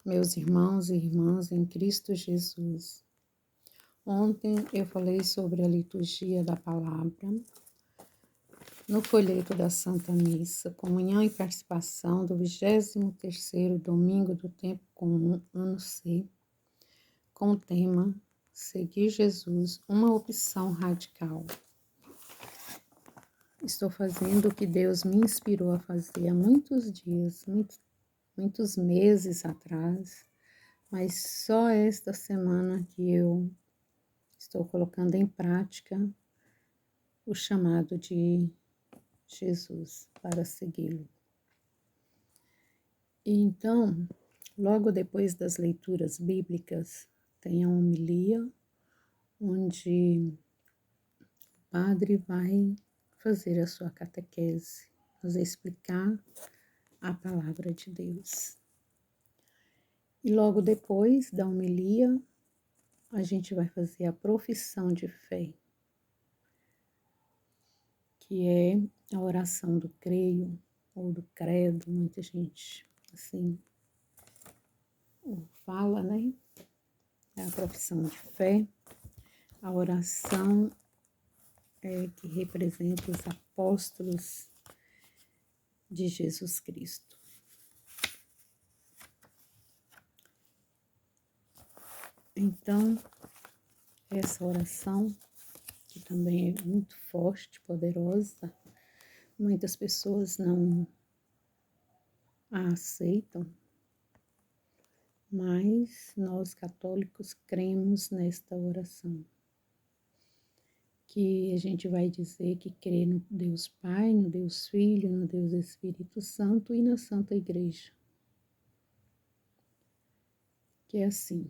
Meus irmãos e irmãs em Cristo Jesus. Ontem eu falei sobre a liturgia da palavra, no folheto da Santa Missa, comunhão e participação do 23º domingo do tempo comum, ano C, com o tema Seguir Jesus, uma opção radical. Estou fazendo o que Deus me inspirou a fazer há muitos dias, muitos meses atrás, mas só esta semana que eu estou colocando em prática o chamado de Jesus para segui-lo. E então, logo depois das leituras bíblicas, tem a homilia, onde o padre vai fazer a sua catequese, nos explicar a palavra de Deus. E logo depois da homilia, a gente vai fazer a profissão de fé, que é a oração do creio ou do credo, muita gente assim fala, né? É a profissão de fé, a oração que representa os apóstolos de Jesus Cristo. Então, essa oração, que também é muito forte, poderosa, muitas pessoas não a aceitam, mas nós católicos cremos nesta oração, que a gente vai dizer que crê no Deus Pai, no Deus Filho, no Deus Espírito Santo e na Santa Igreja. Que é assim: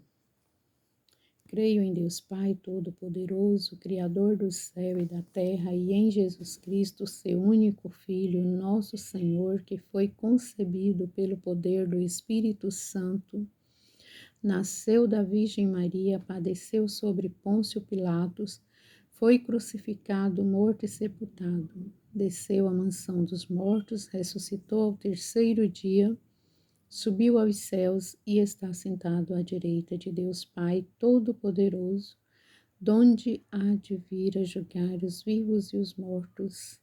creio em Deus Pai Todo-Poderoso, Criador do céu e da terra, e em Jesus Cristo, seu único Filho, nosso Senhor, que foi concebido pelo poder do Espírito Santo, nasceu da Virgem Maria, padeceu sobre Pôncio Pilatos, foi crucificado, morto e sepultado, desceu à mansão dos mortos, ressuscitou ao terceiro dia, subiu aos céus e está sentado à direita de Deus Pai Todo-Poderoso, donde há de vir a julgar os vivos e os mortos,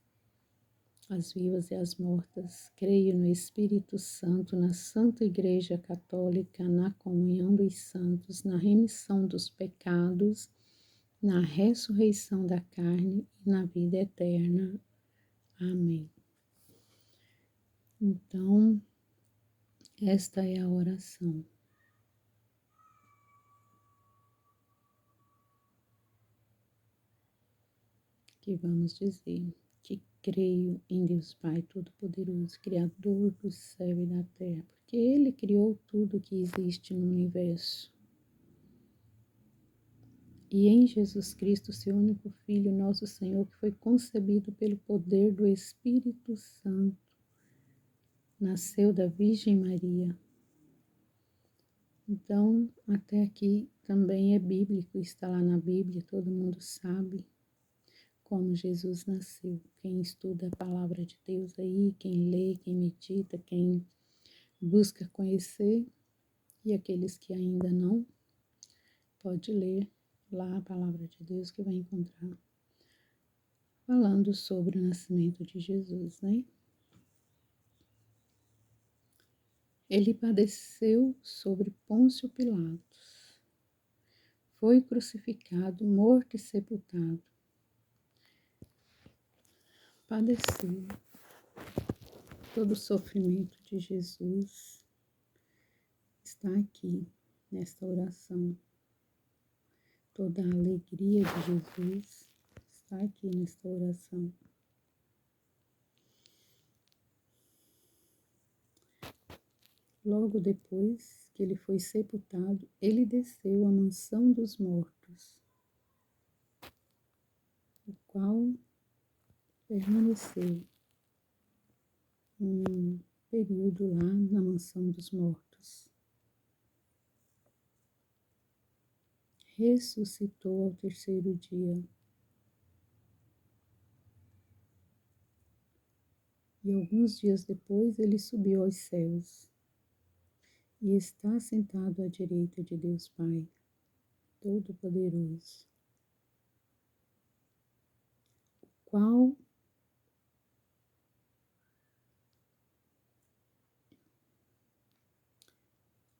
as vivas e as mortas. Creio no Espírito Santo, na Santa Igreja Católica, na comunhão dos santos, na remissão dos pecados, na ressurreição da carne e na vida eterna. Amém. Então, esta é a oração. Que vamos dizer que creio em Deus Pai Todo-Poderoso, Criador do céu e da terra, porque Ele criou tudo que existe no universo. E em Jesus Cristo, seu único Filho, nosso Senhor, que foi concebido pelo poder do Espírito Santo, nasceu da Virgem Maria. Então, até aqui também é bíblico, está lá na Bíblia, todo mundo sabe como Jesus nasceu. Quem estuda a palavra de Deus aí, quem lê, quem medita, quem busca conhecer, e aqueles que ainda não, pode ler lá a palavra de Deus que vai encontrar falando sobre o nascimento de Jesus, né? Ele padeceu sobre Pôncio Pilatos, foi crucificado, morto e sepultado. Padeceu. Todo o sofrimento de Jesus está aqui nesta oração. Toda a alegria de Jesus está aqui nesta oração. Logo depois que ele foi sepultado, ele desceu à mansão dos mortos, o qual permaneceu um período lá na mansão dos mortos. Ressuscitou ao terceiro dia. E alguns dias depois ele subiu aos céus. e está sentado à direita de Deus Pai Todo-Poderoso, qual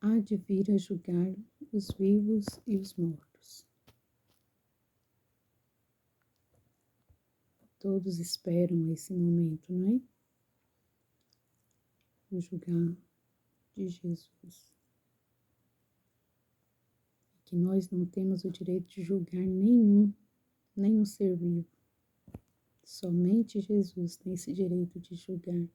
há de vir a julgar os vivos e os mortos. Todos esperam esse momento, não é? O julgar de Jesus. Que nós não temos o direito de julgar nenhum ser vivo. Somente Jesus tem esse direito de julgar.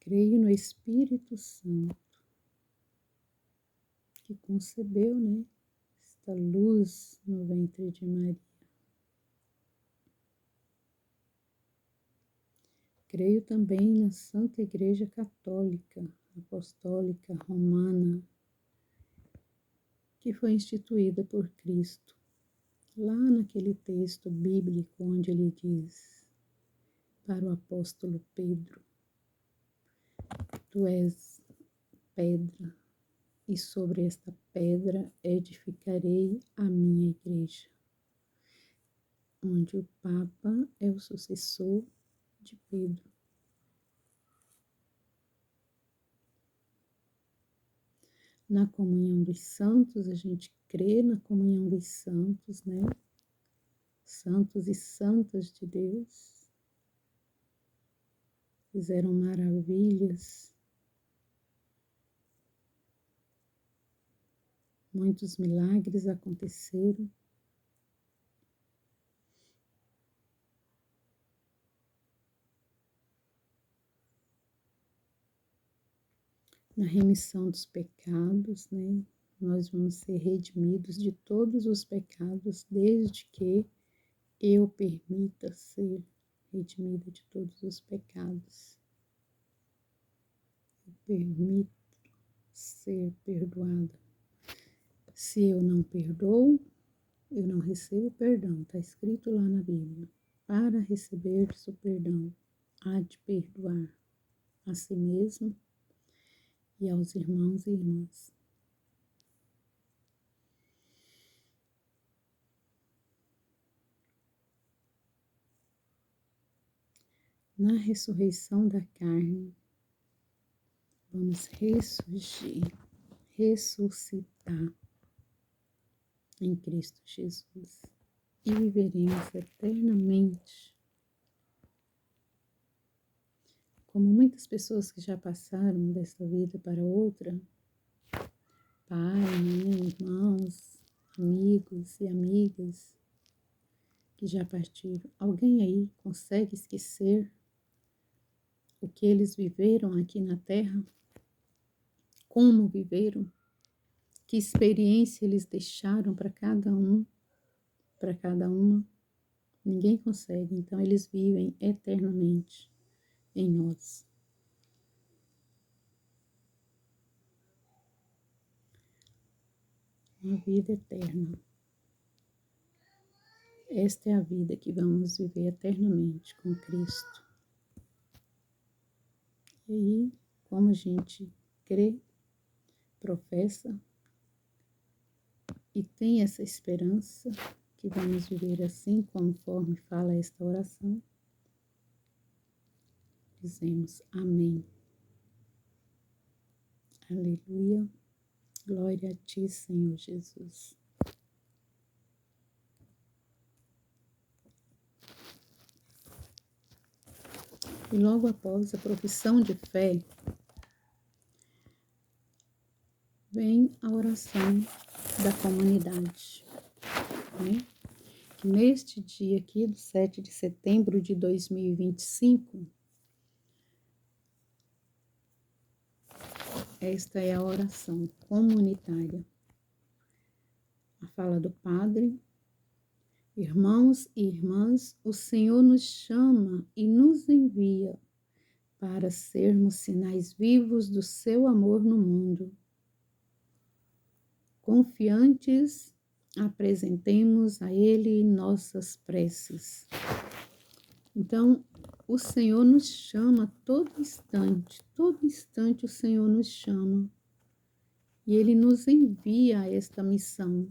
Creio no Espírito Santo, que concebeu, né, esta luz no ventre de Maria. Creio também na Santa Igreja Católica, Apostólica, Romana, que foi instituída por Cristo. Lá naquele texto bíblico onde ele diz para o apóstolo Pedro: Tu és pedra, e sobre esta pedra edificarei a minha igreja, onde o Papa é o sucessor de Pedro. Na comunhão dos santos, a gente crê na comunhão dos santos, né? Santos e santas de Deus, fizeram maravilhas, muitos milagres aconteceram. Na remissão dos pecados, né? Nós vamos ser redimidos de todos os pecados, desde que eu permita ser redimida de todos os pecados. Eu permito ser perdoada. Se eu não perdoo, eu não recebo perdão. Está escrito lá na Bíblia. Para receber o perdão, há de perdoar a si mesmo e aos irmãos e irmãs. Na ressurreição da carne, vamos ressurgir, ressuscitar em Cristo Jesus e viveremos eternamente. Como muitas pessoas que já passaram desta vida para outra, pai, mãe, irmãos, amigos e amigas que já partiram, alguém aí consegue esquecer o que eles viveram aqui na Terra? Como viveram? Que experiência eles deixaram para cada um, para cada uma? Ninguém consegue, então eles vivem eternamente em nós. Uma vida eterna. Esta é a vida que vamos viver eternamente com Cristo. E aí, como a gente crê, professa e tem essa esperança que vamos viver assim, conforme fala esta oração, dizemos amém. Aleluia. Glória a ti, Senhor Jesus. E logo após a profissão de fé, vem a oração da comunidade, né? Que neste dia aqui, do 7 de setembro de 2025, esta é a oração comunitária. A fala do Padre: Irmãos e irmãs, o Senhor nos chama e nos envia para sermos sinais vivos do seu amor no mundo. Confiantes, apresentemos a Ele nossas preces. Então, o Senhor nos chama todo instante o Senhor nos chama. E Ele nos envia a esta missão.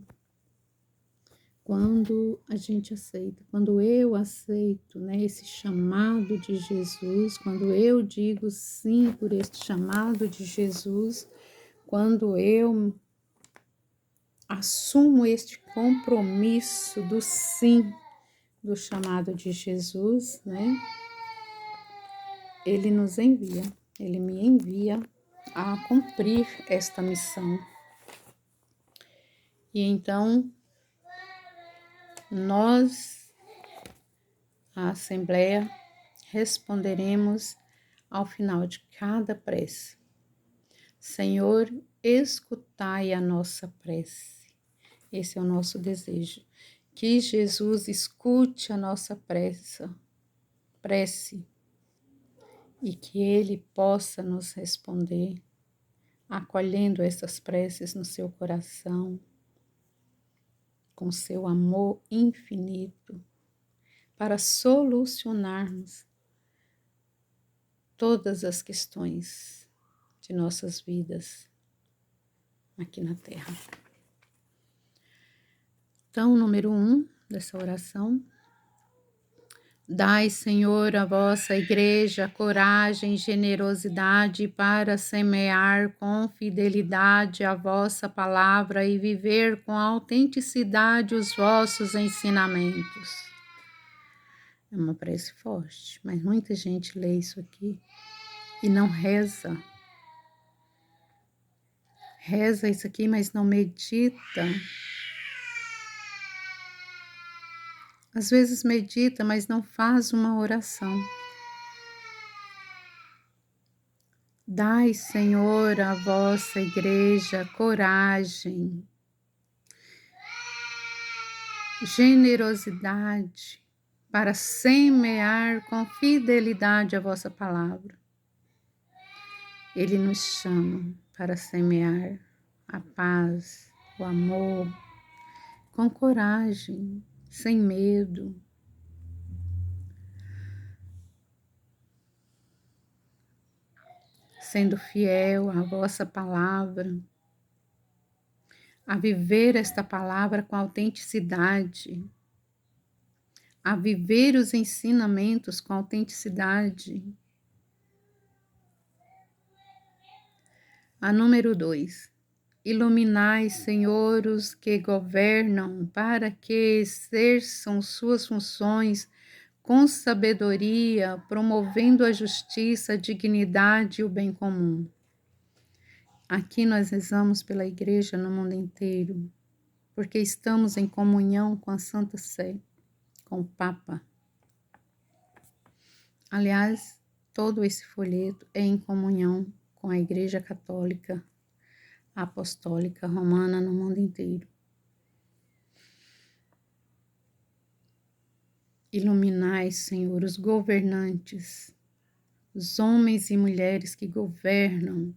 Quando a gente aceita, quando eu aceito, né, esse chamado de Jesus, quando eu digo sim por este chamado de Jesus, quando eu assumo este compromisso do sim, do chamado de Jesus, né, Ele nos envia, Ele me envia a cumprir esta missão. E então, nós, a Assembleia, responderemos ao final de cada prece: Senhor, escutai a nossa prece. Esse é o nosso desejo, que Jesus escute a nossa prece e que Ele possa nos responder, acolhendo essas preces no seu coração, com seu amor infinito, para solucionarmos todas as questões de nossas vidas aqui na Terra. Então, número 1 dessa oração: dai, Senhor, à vossa Igreja coragem e generosidade para semear com fidelidade a vossa palavra e viver com autenticidade os vossos ensinamentos. É uma prece forte, mas muita gente lê isso aqui e não reza. Reza isso aqui, mas não medita. Às vezes medita, mas não faz uma oração. Dai, Senhor, à vossa Igreja coragem, generosidade para semear com fidelidade a vossa palavra. Ele nos chama para semear a paz, o amor, com coragem, sem medo. Sendo fiel à vossa palavra, a viver esta palavra com autenticidade, a viver os ensinamentos com autenticidade. A número 2, iluminai, Senhor, os que governam, para que exerçam suas funções com sabedoria, promovendo a justiça, a dignidade e o bem comum. Aqui nós rezamos pela Igreja no mundo inteiro, porque estamos em comunhão com a Santa Sé, com o Papa. Aliás, todo esse folheto é em comunhão com a Igreja Católica Apostólica Romana no mundo inteiro. Iluminai, Senhor, os governantes, os homens e mulheres que governam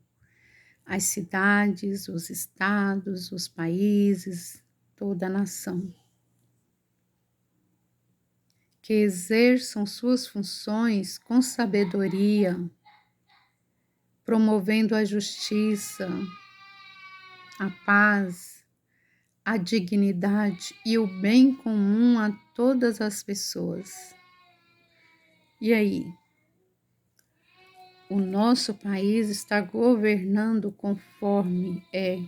as cidades, os estados, os países, toda a nação. Que exerçam suas funções com sabedoria, promovendo a justiça, a paz, a dignidade e o bem comum a todas as pessoas. E aí? O nosso país está governando conforme é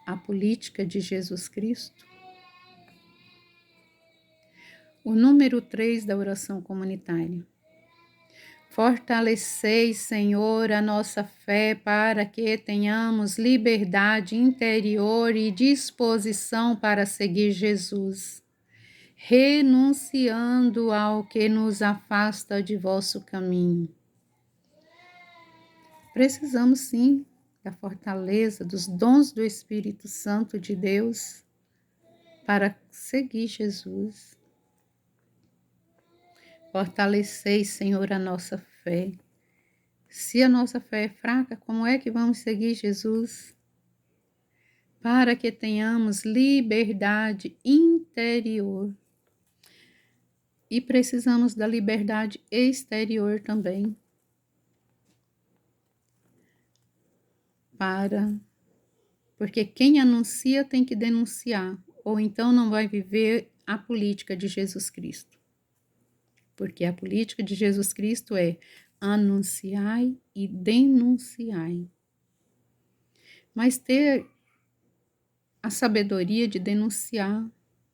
a política de Jesus Cristo? O número 3 da oração comunitária. Fortalecei, Senhor, a nossa fé para que tenhamos liberdade interior e disposição para seguir Jesus, renunciando ao que nos afasta de vosso caminho. Precisamos sim da fortaleza, dos dons do Espírito Santo de Deus para seguir Jesus. Fortalecei, Senhor, a nossa fé. Se a nossa fé é fraca, como é que vamos seguir Jesus? Para que tenhamos liberdade interior. E precisamos da liberdade exterior também porque quem anuncia tem que denunciar, ou então não vai viver a política de Jesus Cristo. Porque a política de Jesus Cristo é anunciai e denunciai. Mas ter a sabedoria de denunciar,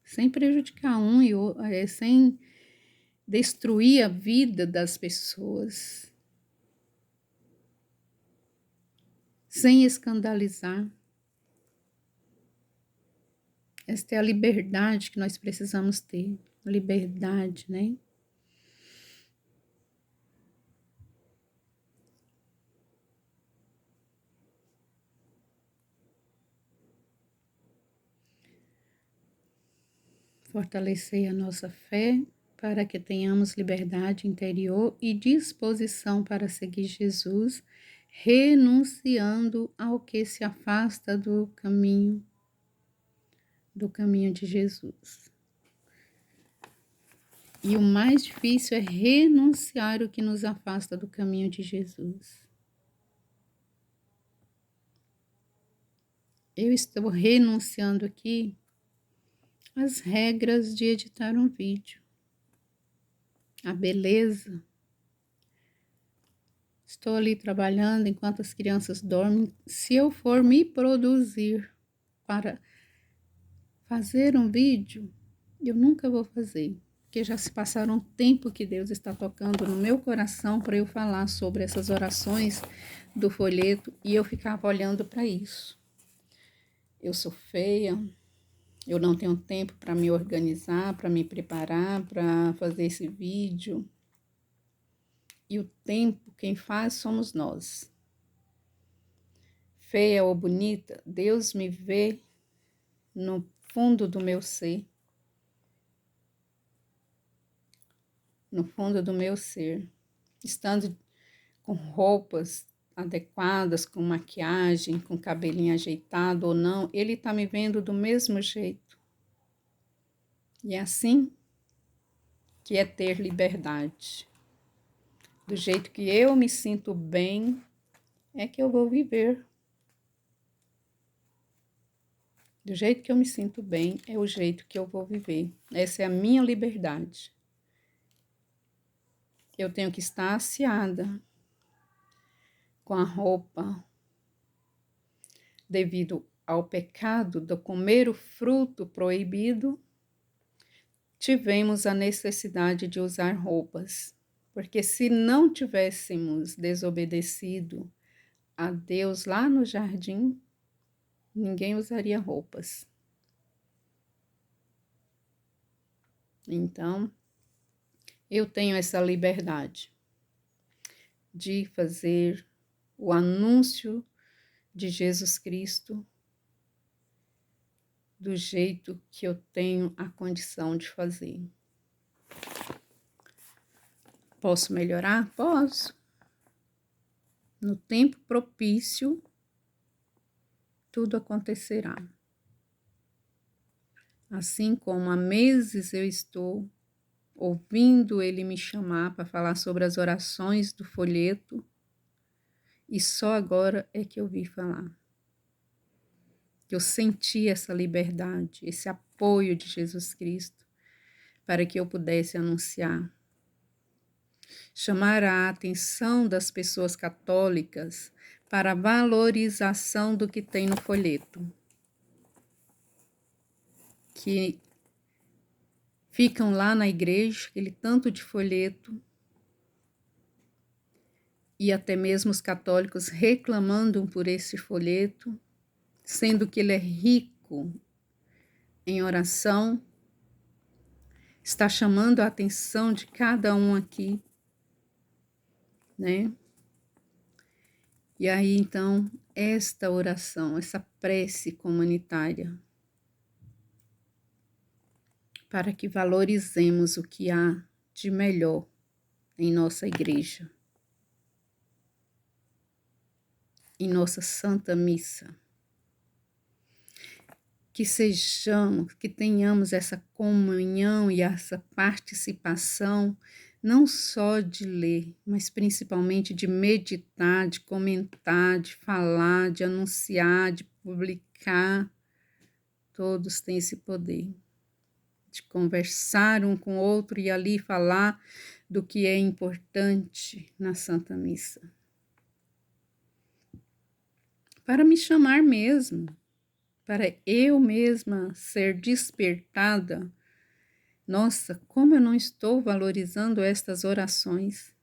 sem prejudicar um e outro, sem destruir a vida das pessoas, sem escandalizar. Esta é a liberdade que nós precisamos ter, liberdade, né? Fortalecer a nossa fé para que tenhamos liberdade interior e disposição para seguir Jesus, renunciando ao que se afasta do caminho de Jesus. E o mais difícil é renunciar o que nos afasta do caminho de Jesus. Eu estou renunciando aqui às regras de editar um vídeo, a beleza. Estou ali trabalhando enquanto as crianças dormem. Se eu for me produzir para fazer um vídeo, eu nunca vou fazer, porque já se passaram um tempo que Deus está tocando no meu coração para eu falar sobre essas orações do folheto e eu ficava olhando para isso. Eu sou feia, eu não tenho tempo para me organizar, para me preparar, para fazer esse vídeo. E o tempo, quem faz somos nós. Feia ou bonita, Deus me vê no fundo do meu ser. No fundo do meu ser. Estando com roupas adequadas, com maquiagem, com cabelinho ajeitado ou não, Ele está me vendo do mesmo jeito. E é assim que é ter liberdade. Do jeito que eu me sinto bem, é que eu vou viver. Do jeito que eu me sinto bem, é o jeito que eu vou viver. Essa é a minha liberdade. Eu tenho que estar aciada com a roupa devido ao pecado do comer o fruto proibido. Tivemos a necessidade de usar roupas, porque se não tivéssemos desobedecido a Deus lá no jardim, ninguém usaria roupas. Então, eu tenho essa liberdade de fazer o anúncio de Jesus Cristo do jeito que eu tenho a condição de fazer. Posso melhorar? Posso. No tempo propício, tudo acontecerá. Assim como há meses eu estou ouvindo ele me chamar para falar sobre as orações do folheto, e só agora é que eu vi falar. Eu senti essa liberdade, esse apoio de Jesus Cristo para que eu pudesse anunciar. Chamar a atenção das pessoas católicas para a valorização do que tem no folheto. Que ficam lá na igreja, aquele tanto de folheto, e até mesmo os católicos reclamando por esse folheto, sendo que ele é rico em oração, está chamando a atenção de cada um aqui, né? E aí, então, esta oração, essa prece comunitária, para que valorizemos o que há de melhor em nossa igreja, em nossa Santa Missa. que sejamos, que tenhamos essa comunhão e essa participação, não só de ler, mas principalmente de meditar, de comentar, de falar, de anunciar, de publicar. Todos têm esse poder de conversar um com o outro e ali falar do que é importante na Santa Missa. Para me chamar mesmo, para eu mesma ser despertada. Nossa, como eu não estou valorizando estas orações,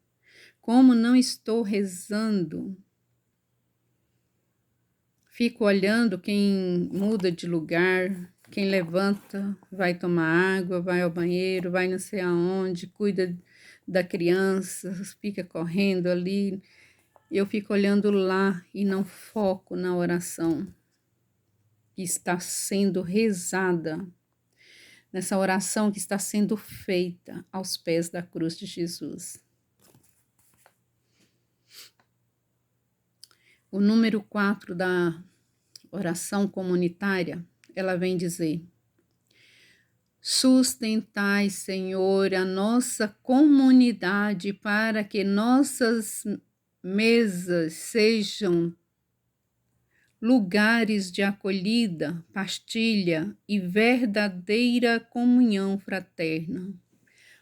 como não estou rezando. Fico olhando quem muda de lugar, quem levanta, vai tomar água, vai ao banheiro, vai não sei aonde, cuida da criança, fica correndo ali. Eu fico olhando lá e não foco na oração que está sendo rezada, nessa oração que está sendo feita aos pés da cruz de Jesus. O número 4 da oração comunitária, ela vem dizer: sustentai, Senhor, a nossa comunidade para que nossas mesas sejam lugares de acolhida, partilha e verdadeira comunhão fraterna.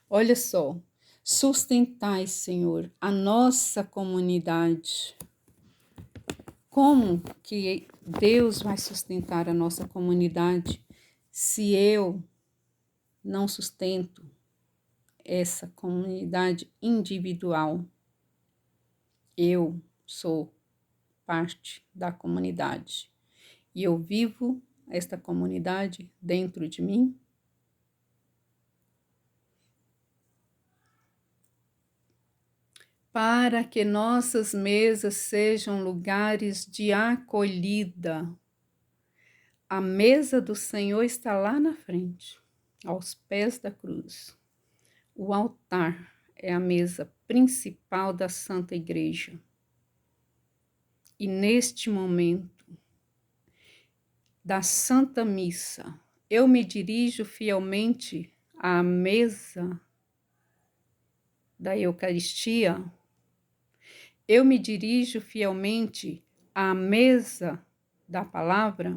Olha só, sustentai, Senhor, a nossa comunidade. Como que Deus vai sustentar a nossa comunidade se eu não sustento essa comunidade individual? Eu sou parte da comunidade e eu vivo esta comunidade dentro de mim. Para que nossas mesas sejam lugares de acolhida. A mesa do Senhor está lá na frente, aos pés da cruz. O altar é a mesa principal da Santa Igreja. E neste momento da Santa Missa, eu me dirijo fielmente à mesa da Eucaristia. Eu me dirijo fielmente à mesa da palavra.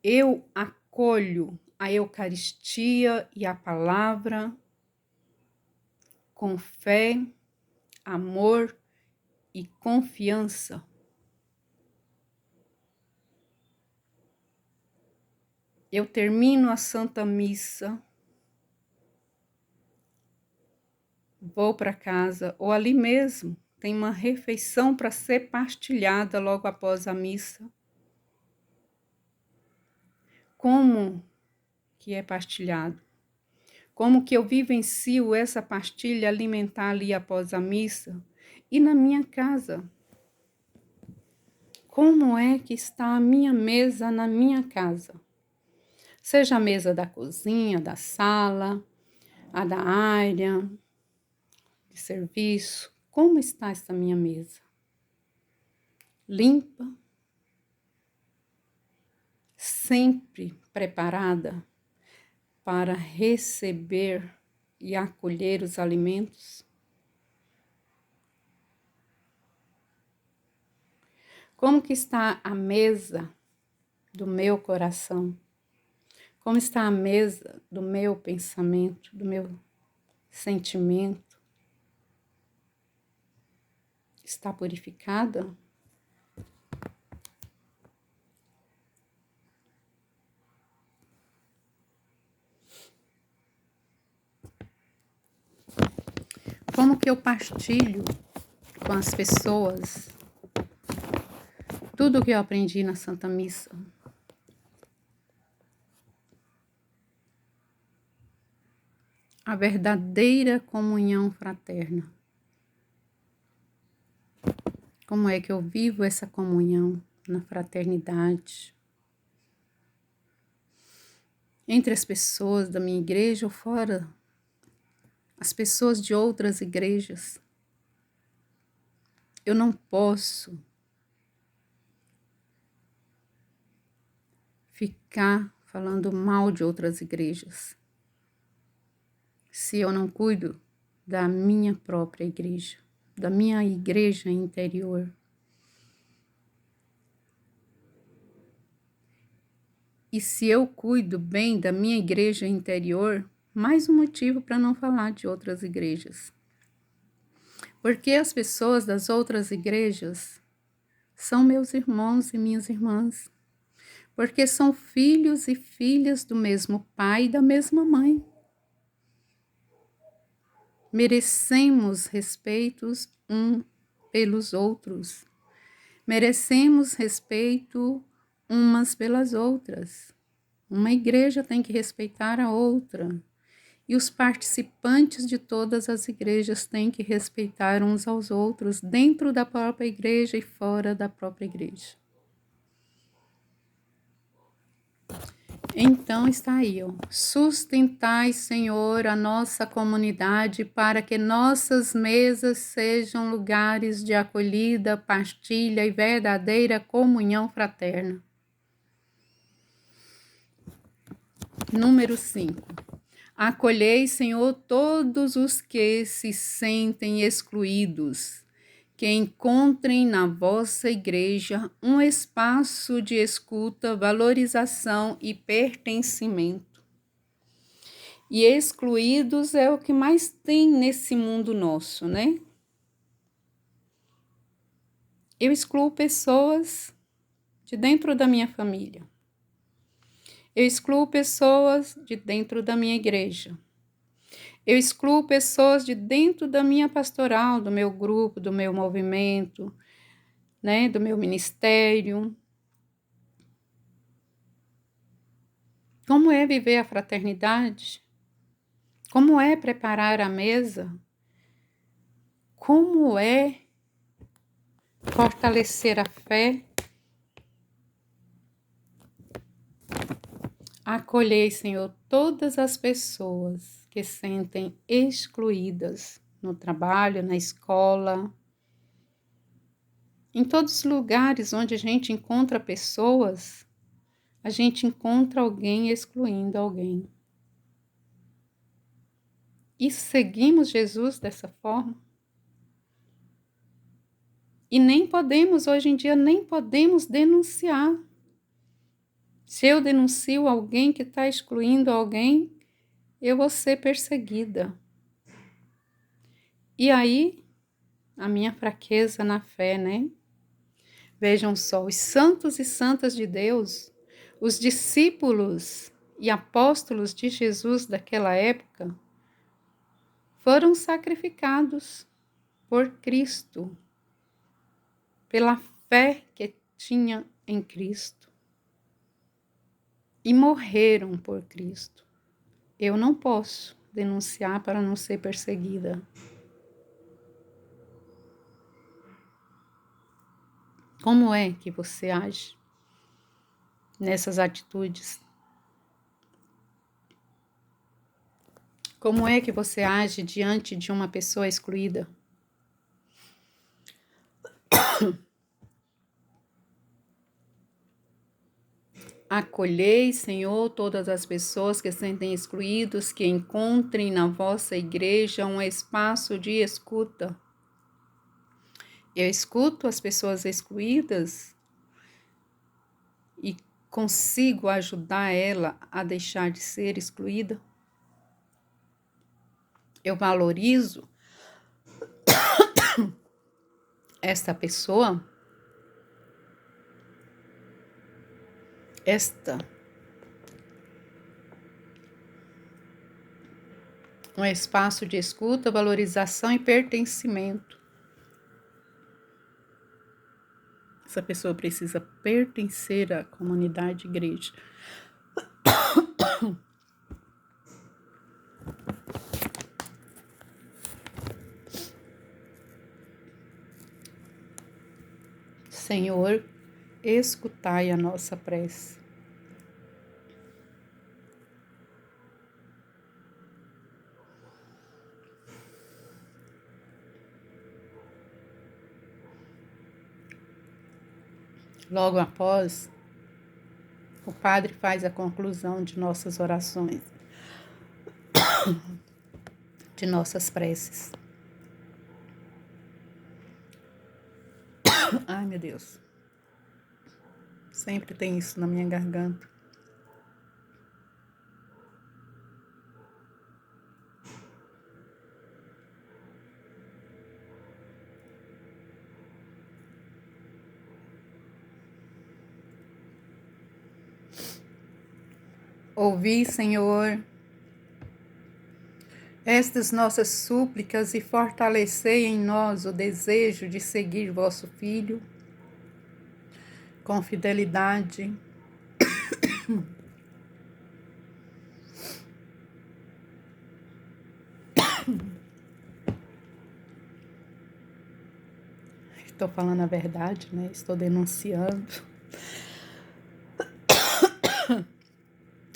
Eu acolho a Eucaristia e a palavra com fé, amor e confiança. Eu termino a Santa Missa, vou para casa, ou ali mesmo tem uma refeição para ser partilhada logo após a missa. Como que é partilhado? Como que eu vivencio essa partilha alimentar ali após a missa? E na minha casa? Como é que está a minha mesa na minha casa? Seja a mesa da cozinha, da sala, a da área de serviço. Como está essa minha mesa? Limpa? Sempre preparada para receber e acolher os alimentos? Como que está a mesa do meu coração? Como está a mesa do meu pensamento, do meu sentimento? Está purificada? Como que eu partilho com as pessoas tudo o que eu aprendi na Santa Missa? A verdadeira comunhão fraterna. Como é que eu vivo essa comunhão na fraternidade? Entre as pessoas da minha igreja ou fora, as pessoas de outras igrejas. Eu não posso ficar falando mal de outras igrejas se eu não cuido da minha própria igreja, da minha igreja interior. E se eu cuido bem da minha igreja interior, mais um motivo para não falar de outras igrejas. Porque as pessoas das outras igrejas são meus irmãos e minhas irmãs. Porque são filhos e filhas do mesmo pai e da mesma mãe. Merecemos respeitos uns pelos outros. Merecemos respeito umas pelas outras. Uma igreja tem que respeitar a outra. E os participantes de todas as igrejas têm que respeitar uns aos outros, dentro da própria igreja e fora da própria igreja. Então está aí, ó. Sustentai, Senhor, a nossa comunidade para que nossas mesas sejam lugares de acolhida, partilha e verdadeira comunhão fraterna. Número 5. Acolhei, Senhor, todos os que se sentem excluídos, que encontrem na vossa igreja um espaço de escuta, valorização e pertencimento. E excluídos é o que mais tem nesse mundo nosso, né? Eu excluo pessoas de dentro da minha família. Eu excluo pessoas de dentro da minha igreja. Eu excluo pessoas de dentro da minha pastoral, do meu grupo, do meu movimento, né, do meu ministério. Como é viver a fraternidade? Como é preparar a mesa? Como é fortalecer a fé? Acolhei, Senhor, todas as pessoas que sentem excluídas no trabalho, na escola, em todos os lugares onde a gente encontra pessoas, a gente encontra alguém excluindo alguém. E seguimos Jesus dessa forma? E nem podemos, hoje em dia, nem podemos denunciar. Se eu denuncio alguém que está excluindo alguém, eu vou ser perseguida. E aí, a minha fraqueza na fé, né? Vejam só, os santos e santas de Deus, os discípulos e apóstolos de Jesus daquela época, foram sacrificados por Cristo, pela fé que tinha em Cristo. E morreram por Cristo. Eu não posso denunciar para não ser perseguida. Como é que você age nessas atitudes? Como é que você age diante de uma pessoa excluída? Acolhei, Senhor, todas as pessoas que se sentem excluídos, que encontrem na vossa igreja um espaço de escuta. Eu escuto as pessoas excluídas e consigo ajudar ela a deixar de ser excluída. Eu valorizo esta pessoa, um espaço de escuta, valorização e pertencimento. Essa pessoa precisa pertencer à comunidade igreja. Senhor, escutai a nossa prece. Logo após, o Padre faz a conclusão de nossas orações, de nossas preces. Ai, meu Deus. Sempre tem isso na minha garganta. Ouvi, Senhor, estas nossas súplicas e fortalecei em nós o desejo de seguir vosso Filho com fidelidade. Estou falando a verdade, né? Estou denunciando.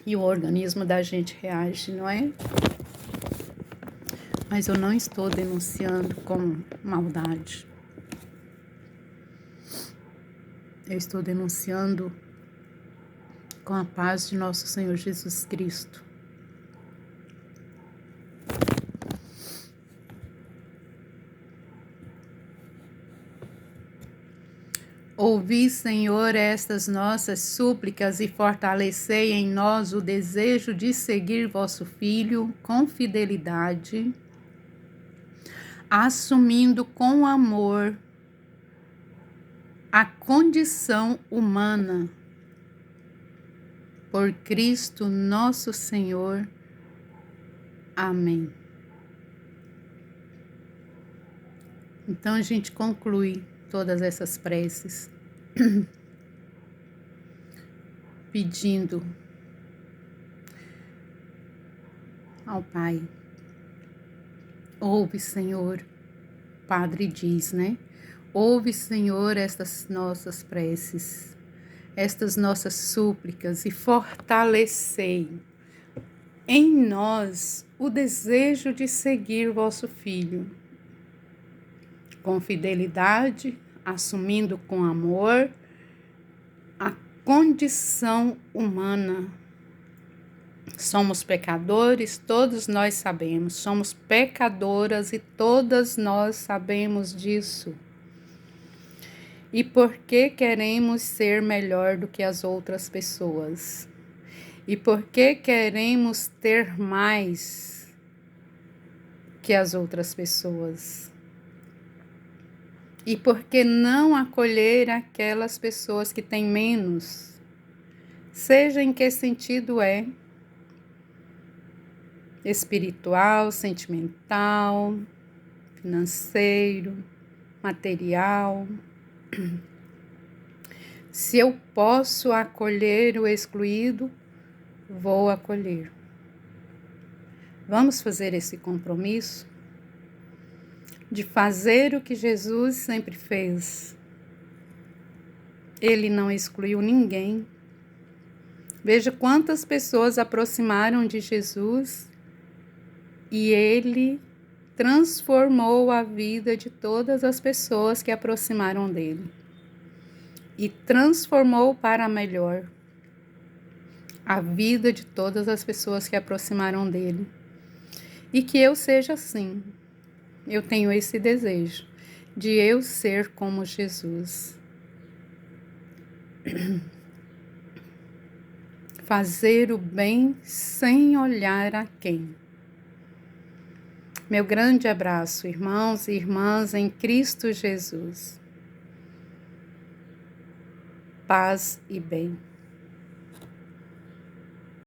E o organismo da gente reage, não é? Mas eu não estou denunciando com maldade. Eu estou denunciando com a paz de nosso Senhor Jesus Cristo. Ouvi, Senhor, estas nossas súplicas e fortalecei em nós o desejo de seguir vosso Filho com fidelidade, assumindo com amor a condição humana. Por Cristo nosso Senhor. Amém. Então a gente conclui todas essas preces pedindo ao Pai. Ouve, Senhor, o Padre diz, né? Ouve, Senhor, estas nossas preces, estas nossas súplicas e fortalecei em nós o desejo de seguir vosso Filho com fidelidade, assumindo com amor a condição humana. Somos pecadores, todos nós sabemos, somos pecadoras e todas nós sabemos disso. E por que queremos ser melhor do que as outras pessoas? E por que queremos ter mais que as outras pessoas? E por que não acolher aquelas pessoas que têm menos? Seja em que sentido é? Espiritual, sentimental, financeiro, material. Se eu posso acolher o excluído, vou acolher. Vamos fazer esse compromisso de fazer o que Jesus sempre fez. Ele não excluiu ninguém. Veja quantas pessoas aproximaram de Jesus e ele transformou a vida de todas as pessoas que aproximaram dele. E transformou para melhor a vida de todas as pessoas que aproximaram dele. E que eu seja assim. Eu tenho esse desejo de eu ser como Jesus. Fazer o bem sem olhar a quem. Meu grande abraço, irmãos e irmãs em Cristo Jesus. Paz e bem.